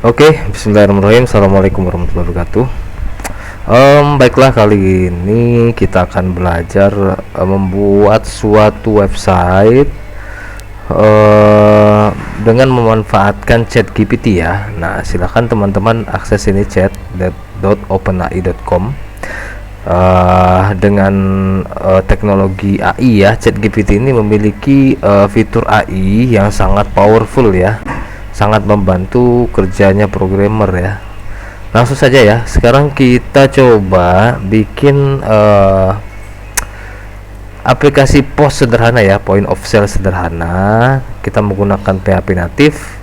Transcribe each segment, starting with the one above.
Oke, bismillahirrahmanirrahim. Assalamualaikum warahmatullahi wabarakatuh. Baiklah, kali ini kita akan belajar membuat suatu website dengan memanfaatkan ChatGPT ya. Nah, silahkan teman-teman akses ini chat.openai.com. Dengan teknologi AI ya, ChatGPT ini memiliki fitur AI yang sangat powerful ya, sangat membantu kerjanya programmer ya. Langsung saja ya, sekarang kita coba bikin aplikasi post sederhana ya, point of sale sederhana. Kita menggunakan PHP natif,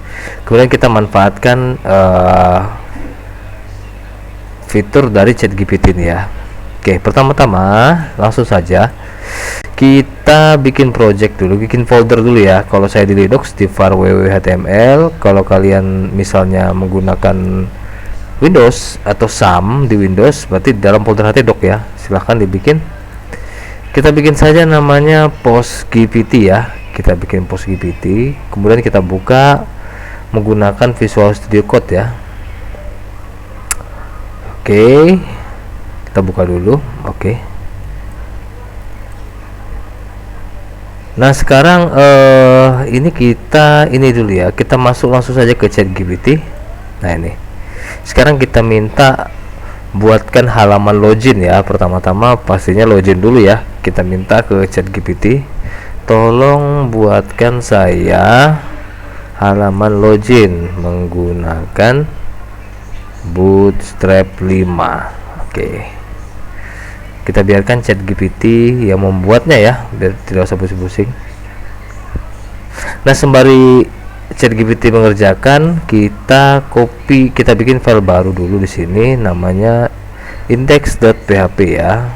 kemudian kita manfaatkan fitur dari ChatGPT ini ya. Oke, pertama-tama langsung saja kita bikin project dulu, bikin folder dulu ya. Kalau saya di Linux di var www.html, kalau kalian misalnya menggunakan Windows atau SAM di Windows, berarti dalam folder htdoc ya. Silahkan dibikin. Kita bikin saja namanya PostGPT ya. Kita bikin PostGPT, kemudian kita buka menggunakan Visual Studio Code ya. Oke, kita buka dulu. Oke. Nah, sekarang ini dulu ya. Kita masuk langsung saja ke ChatGPT. Nah, ini. Sekarang kita minta buatkan halaman login ya. Pertama-tama pastinya login dulu ya. Kita minta ke ChatGPT, tolong buatkan saya halaman login menggunakan Bootstrap 5. Oke. Kita biarkan ChatGPT yang membuatnya ya, biar tidak usah pusing-pusing. Nah, sembari ChatGPT mengerjakan, kita bikin file baru dulu di sini, namanya index.php ya.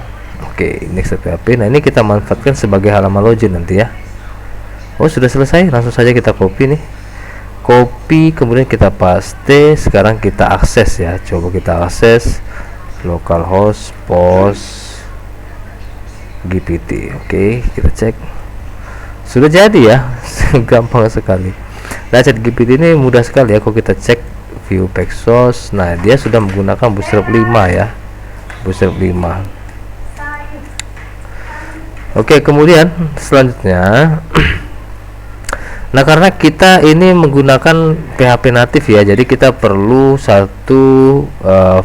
Oke, index.php. Nah, ini kita manfaatkan sebagai halaman login nanti ya. Oh, sudah selesai. Langsung saja kita copy nih. Copy, kemudian kita paste. Sekarang kita akses ya. Coba kita akses localhost post GPT. Oke, kita cek. Sudah jadi ya. Gampang sekali. Nah, ChatGPT ini mudah sekali ya. Kalau kita cek view page source, nah dia sudah menggunakan Bootstrap 5 ya. Bootstrap 5. Oke, kemudian selanjutnya nah, karena kita ini menggunakan PHP natif ya, jadi kita perlu satu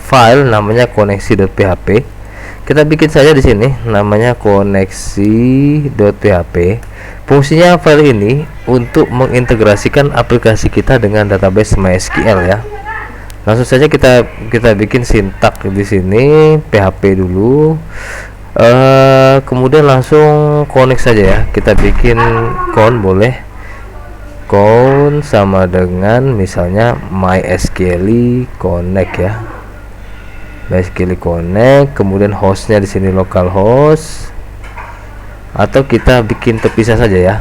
file namanya koneksi.php. Kita bikin saja di sini namanya koneksi.php. Fungsinya file ini untuk mengintegrasikan aplikasi kita dengan database MySQL ya. Langsung saja kita bikin sintak di sini PHP dulu. Kemudian langsung connect saja ya. Kita bikin count boleh. Count sama dengan misalnya MySQL connect ya. MySQL connect, kemudian hostnya di sini localhost, atau kita bikin terpisah saja ya.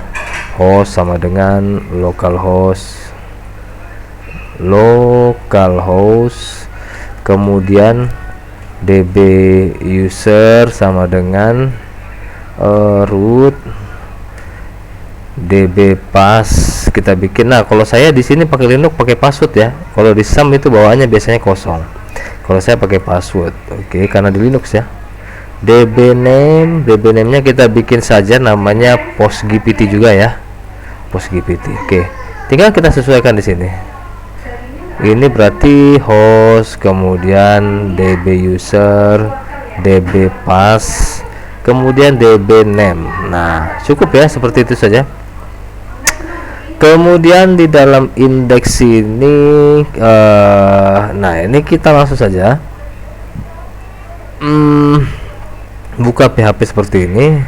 Host sama dengan localhost, kemudian db user sama dengan root, db pass kita bikin. Nah, kalau saya di sini pakai Linux pakai password ya. Kalau di SAM itu bawaannya biasanya kosong. Kalau saya pakai password. Oke, karena di Linux ya. db name-nya kita bikin saja namanya PostGPT juga ya. PostGPT. Oke. Tinggal kita sesuaikan di sini. Ini berarti host, kemudian db user, db pass, kemudian db name. Nah, cukup ya, seperti itu saja. Kemudian di dalam indeks ini nah, ini kita langsung saja buka PHP seperti ini,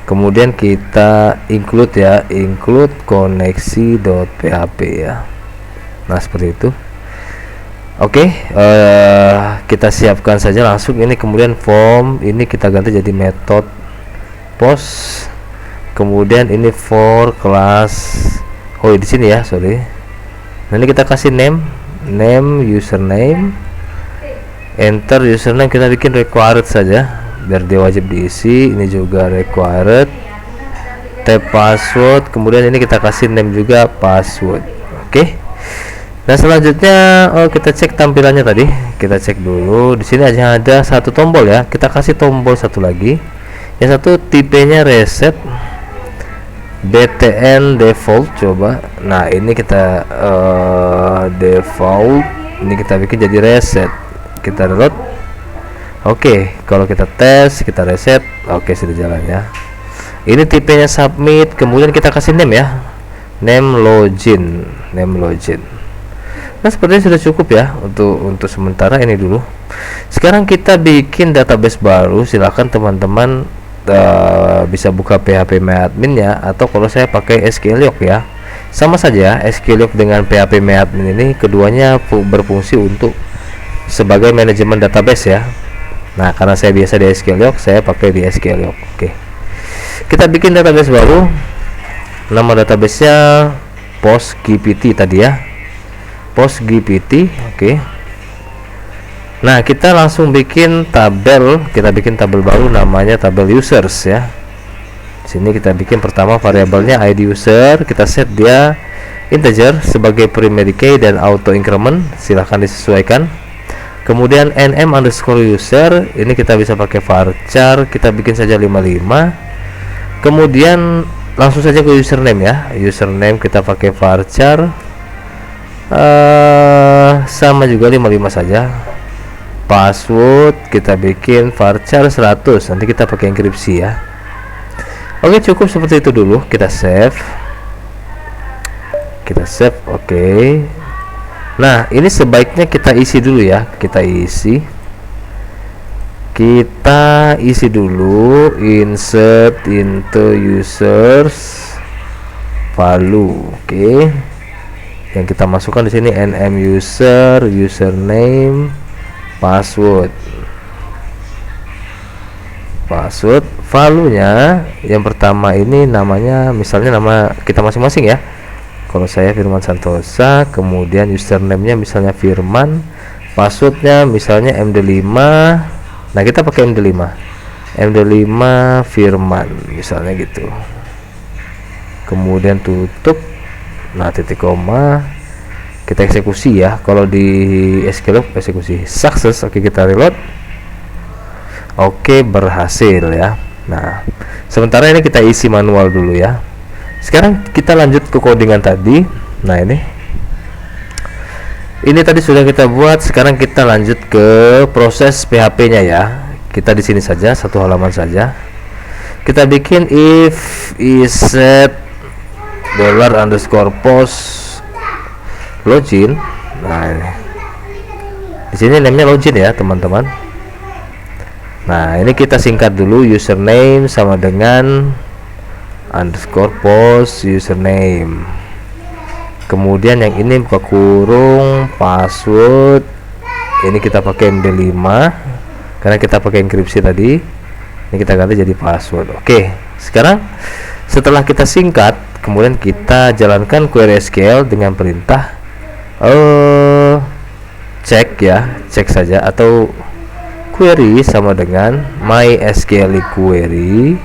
kemudian kita include ya, include koneksi.php ya. Nah, seperti itu. Oke, kita siapkan saja langsung ini. Kemudian form ini kita ganti jadi method post, kemudian ini for class. Oh, di sini ya, sorry. Nah, ini kita kasih name username, enter username. Kita bikin required saja biar dia wajib diisi. Ini juga required. Tab password, kemudian ini kita kasih name juga password. Oke. Nah selanjutnya kita cek tampilannya tadi. Kita cek dulu. Di sini hanya ada satu tombol ya. Kita kasih tombol satu lagi. Yang satu tipenya reset, btn default. Coba. Nah ini kita default. Ini kita bikin jadi reset. Kita reload. Oke, kalau kita tes, kita reset. Oke, sudah jalan ya. Ini tipenya submit. Kemudian kita kasih name ya. Name login. Nah sepertinya sudah cukup ya untuk sementara ini dulu. Sekarang kita bikin database baru. Silahkan teman-teman bisa buka PHP-MyAdmin ya, atau kalau saya pakai SQLiok ya, sama saja. SQLiok dengan PHP-MyAdmin ini keduanya berfungsi untuk sebagai manajemen database ya. Nah karena saya biasa di SQLiok, saya pakai di SQLiok. Oke, kita bikin database baru. Nama databasenya PostGPT tadi ya, PostGPT. Oke. Nah kita langsung bikin tabel. Kita bikin tabel baru, namanya tabel users ya. Sini kita bikin pertama variabelnya ID user. Kita set dia integer sebagai primary key dan auto increment. Silahkan disesuaikan. Kemudian nm underscore user. Ini kita bisa pakai varchar. Kita bikin saja 55. Kemudian langsung saja ke username ya. Username kita pakai varchar sama juga 55 saja. Password kita bikin varchar 100. Nanti kita pakai enkripsi ya. Oke, cukup seperti itu dulu. Kita save. Oke. Nah ini sebaiknya kita isi dulu ya. Kita isi dulu insert into users value. Oke. Yang kita masukkan di sini nm user, username, password. Value-nya yang pertama ini namanya, misalnya nama kita masing-masing ya. Kalau saya Firman Santosa, kemudian username-nya misalnya Firman, password-nya misalnya MD5. Nah kita pakai MD5 Firman misalnya gitu. Kemudian tutup. Nah titik koma, kita eksekusi ya. Kalau di SQLiok eksekusi sukses. Oke, kita reload. Oke, berhasil ya. Nah sementara ini kita isi manual dulu ya. Sekarang kita lanjut ke codingan tadi. Nah ini tadi sudah kita buat. Sekarang kita lanjut ke proses PHP-nya ya. Kita di sini saja, satu halaman saja. Kita bikin if is set $_post login. Nah ini di sini namanya login ya teman-teman. Nah ini kita singkat dulu. Username sama dengan _post username. Kemudian yang ini buka kurung password. Ini kita pakai MD5 karena kita pakai enkripsi tadi. Ini kita ganti jadi password. Oke, sekarang setelah kita singkat, kemudian kita jalankan query SQL dengan perintah cek ya, cek saja, atau query sama dengan mysql query.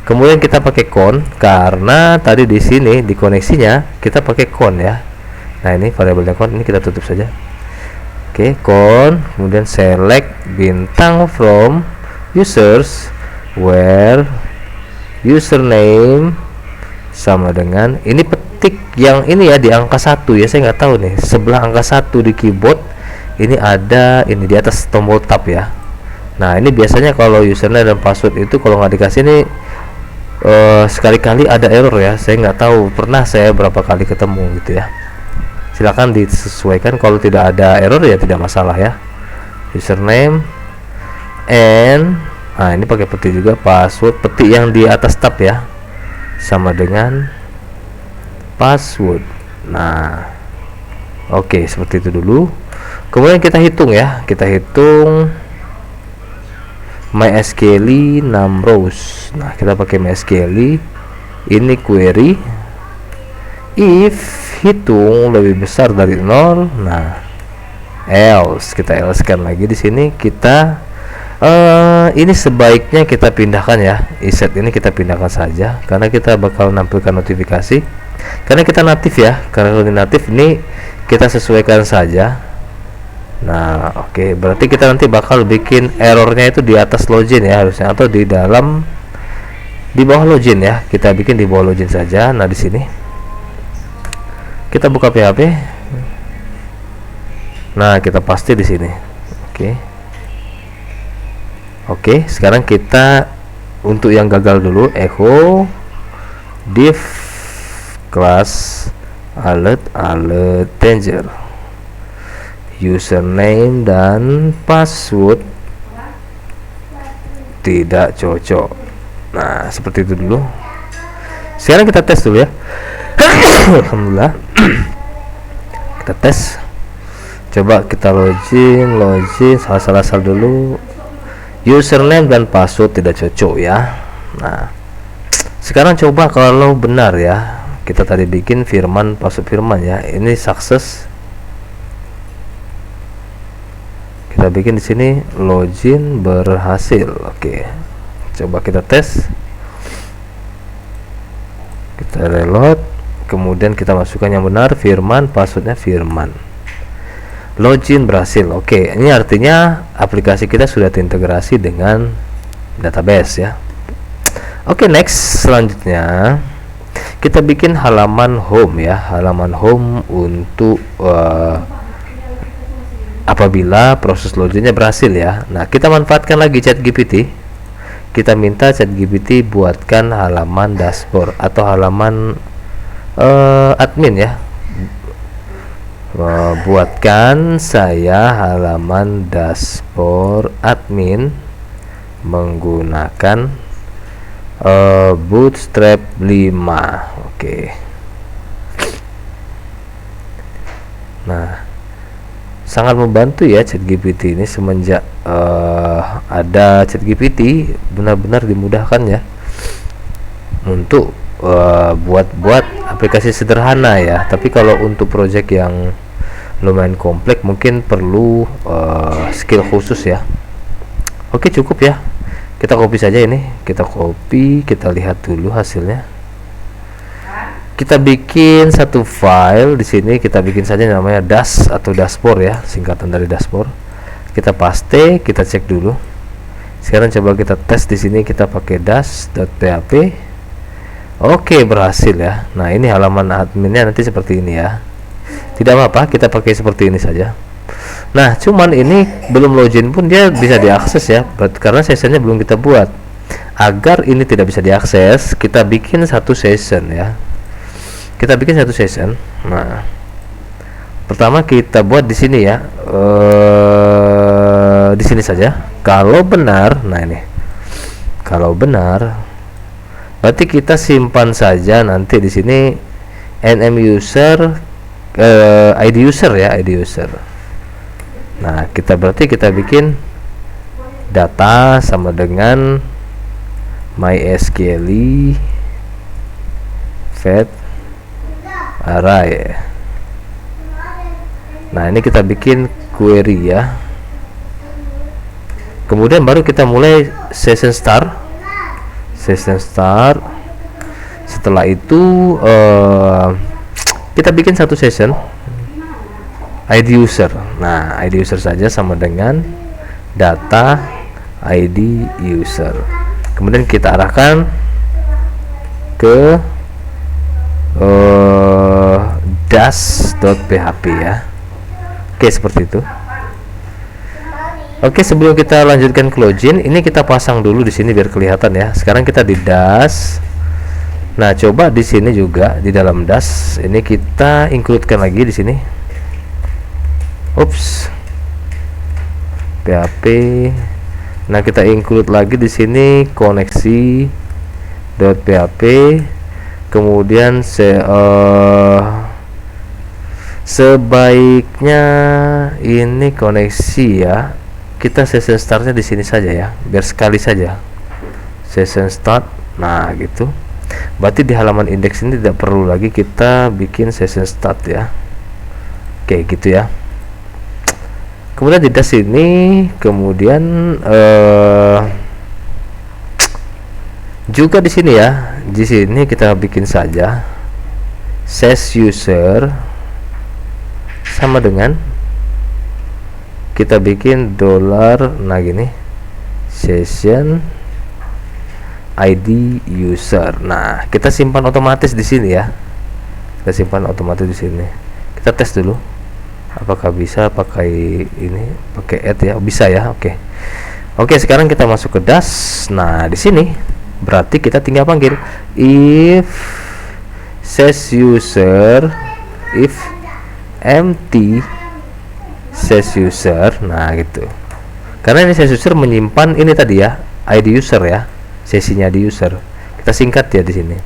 Kemudian kita pakai con karena tadi di sini di koneksinya kita pakai con ya. Nah ini variabelnya con, ini kita tutup saja. Oke, con, kemudian select bintang from users where username sama dengan ini, petik yang ini ya di angka 1 ya. Saya nggak tahu nih, sebelah angka 1 di keyboard ini ada, ini di atas tombol tab ya. Nah ini biasanya kalau username dan password itu kalau nggak dikasih ini sekali-kali ada error ya. Saya nggak tahu, pernah saya berapa kali ketemu gitu ya. Silakan disesuaikan. Kalau tidak ada error ya tidak masalah ya. Username and ini pakai peti juga, password peti yang di atas tab ya, sama dengan password. Nah oke, seperti itu dulu. Kemudian kita hitung ya, kita hitung mysql 6 rows. Nah kita pakai mysql, ini query if hitung lebih besar dari 0. Nah else, kita else kan lagi di sini. Kita ini sebaiknya kita pindahkan ya, iset ini kita pindahkan saja karena kita bakal menampilkan notifikasi karena kita natif ya. Karena kalau natif ini kita sesuaikan saja. Nah oke, berarti kita nanti bakal bikin errornya itu di atas login ya harusnya, atau di bawah login ya. Kita bikin di bawah login saja. Nah di sini kita buka PHP. Nah kita paste di sini. Oke, sekarang kita untuk yang gagal dulu, echo div class alert danger, username dan password tidak cocok. Nah seperti itu dulu. Sekarang kita tes dulu ya. Alhamdulillah. Kita tes, coba kita login salah dulu, username dan password tidak cocok ya. Nah sekarang coba kalau benar ya, kita tadi bikin Firman, password Firman ya, ini sukses. Kita bikin di sini login berhasil. Oke, coba kita tes, kita reload, kemudian kita masukkan yang benar, Firman, passwordnya Firman, login berhasil. Oke, ini artinya aplikasi kita sudah terintegrasi dengan database ya. Oke, next, selanjutnya kita bikin halaman home ya, halaman home untuk apabila proses loginnya berhasil ya. Nah kita manfaatkan lagi ChatGPT, kita minta ChatGPT buatkan halaman dashboard atau halaman admin ya. Buatkan saya halaman dashboard admin menggunakan Bootstrap 5. Oke. Nah sangat membantu ya ChatGPT ini. Semenjak ada ChatGPT benar-benar dimudahkan ya untuk buat aplikasi sederhana ya. Tapi kalau untuk project yang lumayan kompleks mungkin perlu skill khusus ya. Oke, cukup ya, kita copy saja ini, kita copy, kita lihat dulu hasilnya. Kita bikin satu file di sini, kita bikin saja namanya dash atau dashboard ya, singkatan dari dashboard. Kita paste, kita cek dulu. Sekarang coba kita tes di sini, kita pakai dash.php. Oke, berhasil ya. Nah ini halaman adminnya nanti seperti ini ya. Tidak apa-apa, kita pakai seperti ini saja. Nah cuman ini belum login pun dia bisa diakses ya, karena sessionnya belum kita buat. Agar ini tidak bisa diakses, kita bikin satu session ya. Kita bikin satu session. Nah pertama kita buat di sini ya, di sini saja. Kalau benar, nah ini kalau benar berarti kita simpan saja nanti di sini nm user, id user ya, id user. Nah kita berarti kita bikin data sama dengan mysql fetch array. Nah ini kita bikin query ya, kemudian baru kita mulai session start. Setelah itu kita bikin satu session id user. Nah id user saja sama dengan data id user, kemudian kita arahkan ke dash.php ya. Oke, seperti itu. Oke, sebelum kita lanjutkan ke login, ini kita pasang dulu di sini biar kelihatan ya. Sekarang kita di dash. Nah, coba di sini juga di dalam dash ini kita includekan lagi di sini. Ups. PHP. Nah, kita include lagi di sini koneksi.php. Kemudian sebaiknya ini koneksi ya. Kita session startnya di sini saja ya, biar sekali saja session start. Nah gitu, berarti di halaman index ini tidak perlu lagi kita bikin session start ya. Oke gitu ya. Kemudian di dash ini, kemudian juga di sini ya, di sini kita bikin saja ses user sama dengan kita bikin dollar, nah gini, session ID user. Nah, kita simpan otomatis di sini ya. Kita simpan otomatis di sini. Kita tes dulu apakah bisa pakai ini, pakai add ya. Bisa ya. Oke. Oke, sekarang kita masuk ke dash. Nah, di sini berarti kita tinggal panggil if ses user, if empty ses user. Nah, gitu. Karena ini ses user menyimpan ini tadi ya, ID user ya, sesinya di user. Kita singkat ya di sini.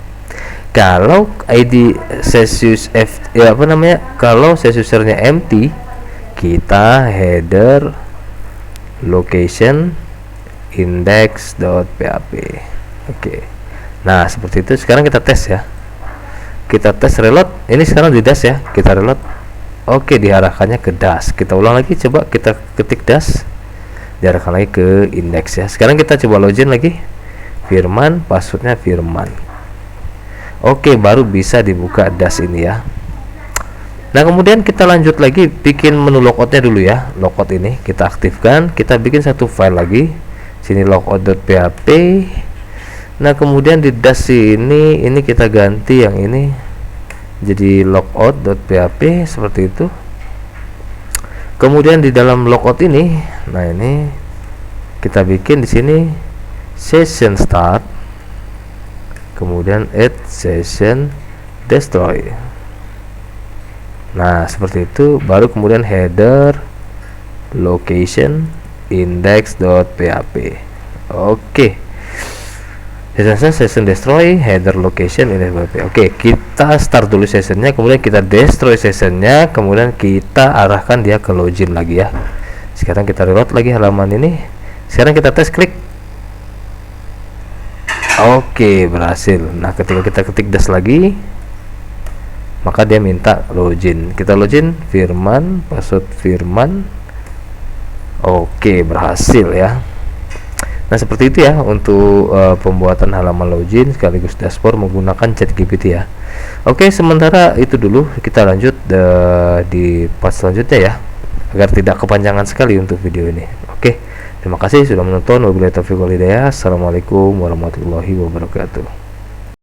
Kalau ID ses user ya apa namanya? Kalau ses usernya empty, kita header location index.php. Oke. Nah, seperti itu. Sekarang kita tes ya. Kita tes reload. Ini sekarang di dash ya. Kita reload. Oke, diarahkannya ke dash. Kita ulang lagi, coba kita ketik dash, diarahkan lagi ke index ya. Sekarang kita coba login lagi, Firman, passwordnya Firman. Oke, baru bisa dibuka dash ini ya. Nah, kemudian kita lanjut lagi bikin menu logoutnya dulu ya. Logout ini kita aktifkan, kita bikin satu file lagi. Sini logout.php. Nah, kemudian di dash ini kita ganti yang ini jadi logout.php seperti itu. Kemudian di dalam logout ini, nah ini kita bikin di sini session start, kemudian add session destroy. Nah, seperti itu. Baru kemudian header location index.php. Oke. Session destroy, header location index.php. Oke, kita start dulu sessionnya, kemudian kita destroy sessionnya, kemudian kita arahkan dia ke login lagi ya. Sekarang kita reload lagi halaman ini. Sekarang kita tes, klik. Oke, berhasil. Nah, ketika kita ketik dash lagi, maka dia minta login. Kita login, Firman, password Firman. Oke, berhasil ya. Nah, seperti itu ya untuk pembuatan halaman login sekaligus dashboard menggunakan ChatGPT ya. Oke, sementara itu dulu, kita lanjut di part selanjutnya ya, agar tidak kepanjangan sekali untuk video ini. Oke, terima kasih sudah menonton. Wabillahi taufiq wal hidayah. Assalamualaikum warahmatullahi wabarakatuh.